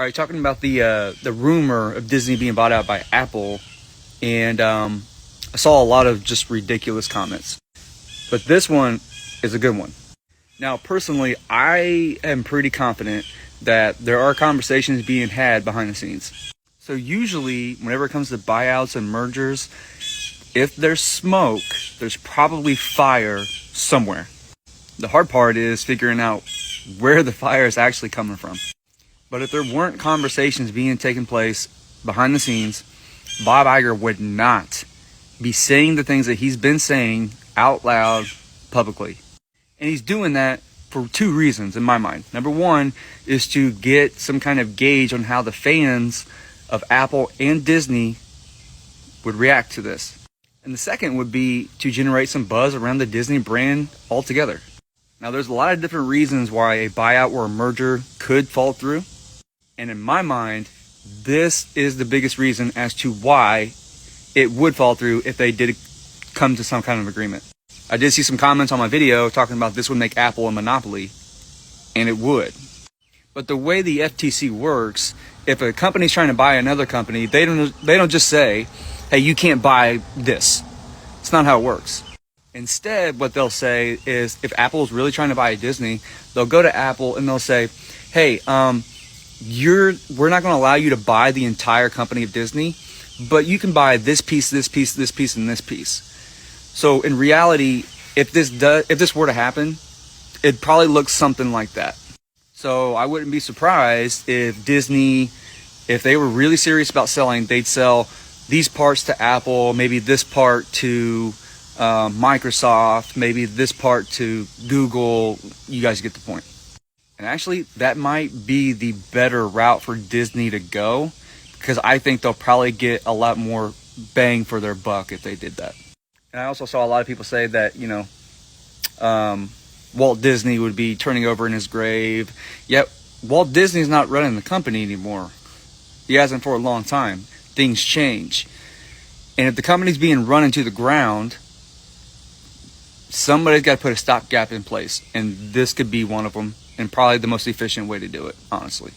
All right, talking about the rumor of Disney being bought out by Apple, and I saw a lot of just ridiculous comments, but this one is a good one. Now, personally, I am pretty confident that there are conversations being had behind the scenes. So usually, whenever it comes to buyouts and mergers, if there's smoke, there's probably fire somewhere. The hard part is figuring out where the fire is actually coming from. But if there weren't conversations being taken place behind the scenes, Bob Iger would not be saying the things that he's been saying out loud publicly. And he's doing that for two reasons in my mind. Number one is to get some kind of gauge on how the fans of Apple and Disney would react to this. And the second would be to generate some buzz around the Disney brand altogether. Now, there's a lot of different reasons why a buyout or a merger could fall through. And in my mind, this is the biggest reason as to why it would fall through if they did come to some kind of agreement. I did see some comments on my video talking about this would make Apple a monopoly, and it would. But the way the FTC works, if a company's trying to buy another company, they don't just say, hey, you can't buy this. It's not how it works. Instead, what they'll say is if Apple is really trying to buy Disney, they'll go to Apple and they'll say, hey, we're not going to allow you to buy the entire company of Disney, but you can buy this piece, this piece, this piece, and this piece. So in reality, if this were to happen, it'd probably look something like that. So I wouldn't be surprised if Disney, if they were really serious about selling, they'd sell these parts to Apple, maybe this part to Microsoft, maybe this part to Google. You guys get the point. And actually, that might be the better route for Disney to go, because I think they'll probably get a lot more bang for their buck if they did that. And I also saw a lot of people say that, Walt Disney would be turning over in his grave. Yet, Walt Disney's not running the company anymore. He hasn't for a long time. Things change. And if the company's being run into the ground, somebody's got to put a stopgap in place. And this could be one of them, and probably the most efficient way to do it, honestly.